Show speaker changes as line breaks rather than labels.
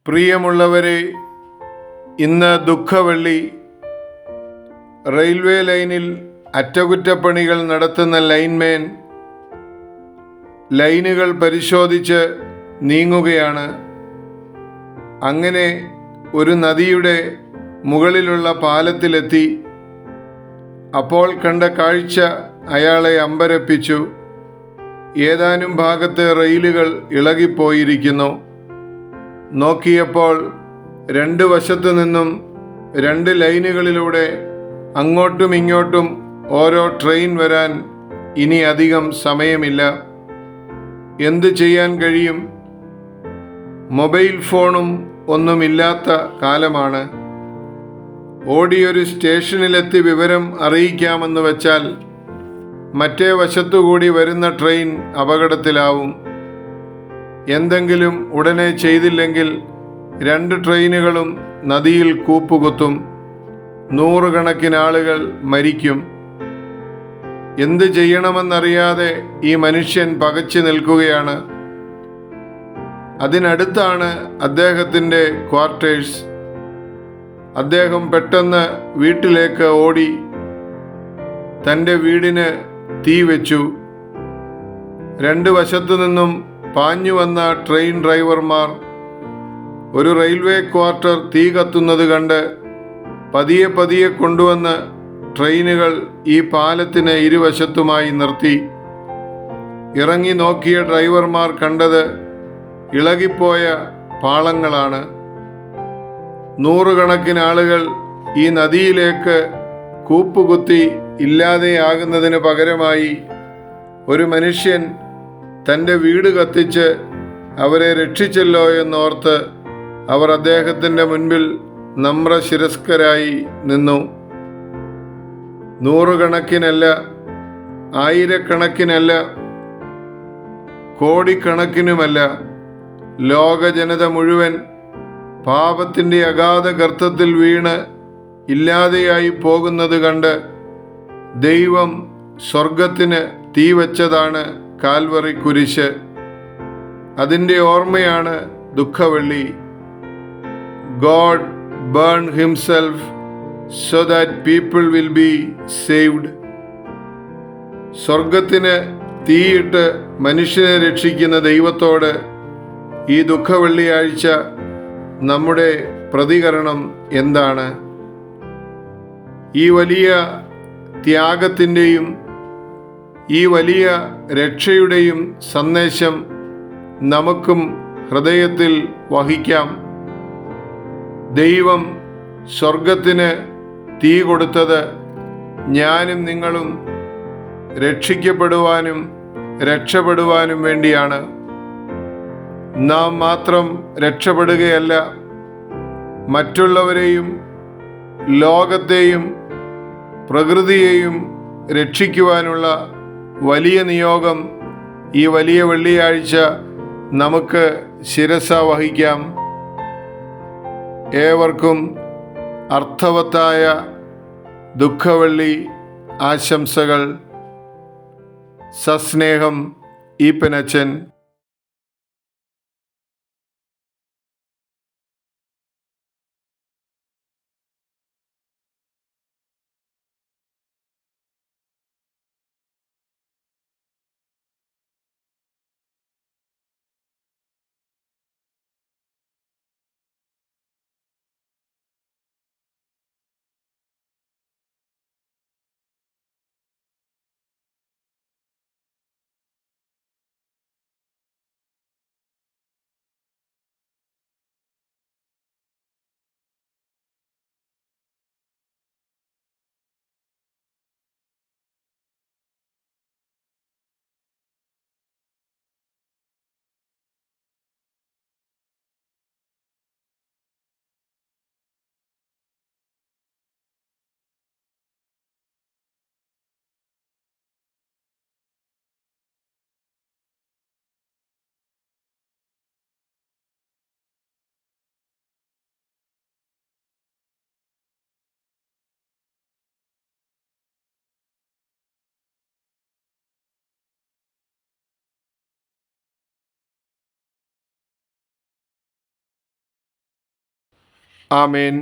പ്രിയമുള്ളവരെ, ഇന്ന് ദുഃഖവെള്ളി. റെയിൽവേ ലൈനിൽ അറ്റകുറ്റപ്പണികൾ നടത്തുന്ന ലൈൻമാൻ ലൈനുകൾ പരിശോധിച്ച് നീങ്ങുകയാണ്. അങ്ങനെ ഒരു നദിയുടെ മുകളിലുള്ള പാലത്തിലെത്തി. അപ്പോൾ കണ്ട കാഴ്ച അയാളെ അമ്പരപ്പിച്ചു. ഏതാനും ഭാഗത്ത് റെയിലുകൾ ഇളകിപ്പോയിരിക്കുന്നു. നോക്കിയപ്പോൾ രണ്ട് വശത്തു നിന്നും രണ്ട് ലൈനുകളിലൂടെ അങ്ങോട്ടും ഇങ്ങോട്ടും ഓരോ ട്രെയിൻ വരാൻ ഇനി അധികം സമയമില്ല. എന്തു ചെയ്യാൻ കഴിയും? മൊബൈൽ ഫോണും ഒന്നുമില്ലാത്ത കാലമാണ്. ഓടിയൊരു സ്റ്റേഷനിലെത്തി വിവരം അറിയിക്കാമെന്ന് വെച്ചാൽ മറ്റേ വശത്തുകൂടി വരുന്ന ട്രെയിൻ അപകടത്തിലാവും. എന്തെങ്കിലും ഉടനെ ചെയ്തില്ലെങ്കിൽ രണ്ട് ട്രെയിനുകളും നദിയിൽ കൂപ്പുകുത്തും. നൂറുകണക്കിന് ആളുകൾ മരിക്കും. എന്ത് ചെയ്യണമെന്നറിയാതെ ഈ മനുഷ്യൻ പകച്ചു നിൽക്കുകയാണ്. അതിനടുത്താണ് അദ്ദേഹത്തിൻ്റെ ക്വാർട്ടേഴ്സ്. അദ്ദേഹം പെട്ടെന്ന് വീട്ടിലേക്ക് ഓടി. തൻ്റെ വീടിന് തീ വെച്ചു. രണ്ട് വശത്തു നിന്നും പാഞ്ഞു വന്ന ട്രെയിൻ ഡ്രൈവർമാർ ഒരു റെയിൽവേ ക്വാർട്ടർ തീ കത്തുന്നത് കണ്ട് പതിയെ പതിയെ കൊണ്ടുവന്ന് ട്രെയിനുകൾ ഈ പാലത്തിന് ഇരുവശത്തുമായി നിർത്തി. ഇറങ്ങി നോക്കിയ ഡ്രൈവർമാർ കണ്ടത് ഇളകിപ്പോയ പാളങ്ങളാണ്. നൂറുകണക്കിന് ആളുകൾ ഈ നദിയിലേക്ക് കൂപ്പുകുത്തി ഇല്ലാതെയാകുന്നതിന് പകരമായി ഒരു മനുഷ്യൻ തൻ്റെ വീട് കത്തിച്ച് അവരെ രക്ഷിച്ചല്ലോ എന്നോർത്ത് അവർ അദ്ദേഹത്തിൻ്റെ മുൻപിൽ നമ്രശിരസ്കരായി നിന്നു. നൂറുകണക്കിനല്ല, ആയിരക്കണക്കിനല്ല, കോടിക്കണക്കിനുമല്ല, ലോക ജനത മുഴുവൻ പാപത്തിൻ്റെ അഗാധ ഗർത്തത്തിൽ വീണ് ഇല്ലാതെയായി പോകുന്നത് കണ്ട് ദൈവം സ്വർഗത്തിന് തീ വച്ചതാണ് കാൽവറി കുരിശ്. അതിൻ്റെ ഓർമ്മയാണ് ദുഃഖവെള്ളി. God burn himself so that people will be saved. സ്വർഗത്തിന് തീയിട്ട് മനുഷ്യനെ രക്ഷിക്കുന്ന ദൈവത്തോട് ഈ ദുഃഖവെള്ളിയാഴ്ച നമ്മുടെ പ്രതികരണം എന്താണ്? ഈ വലിയ ത്യാഗത്തിൻ്റെയും ഈ വലിയ രക്ഷയുടെയും സന്ദേശം നമുക്കും ഹൃദയത്തിൽ വഹിക്കാം. ദൈവം സ്വർഗത്തിന് തീ കൊടുത്തത് ഞാനും നിങ്ങളും രക്ഷിക്കപ്പെടുവാനും രക്ഷപ്പെടുവാനും വേണ്ടിയാണ്. നാം മാത്രം രക്ഷപ്പെടുകയല്ല, മറ്റുള്ളവരെയും ലോകത്തെയും പ്രകൃതിയെയും രക്ഷിക്കുവാനുള്ള വലിയ നിയോഗം ഈ വലിയ വെള്ളിയാഴ്ച നമുക്ക് ശിരസ വഹിക്കാം. ഏവർക്കും അർത്ഥവത്തായ ദുഃഖവെള്ളി ആശംസകൾ. സസ്നേഹം, ഈപ്പനച്ചൻ. ആമേൻ.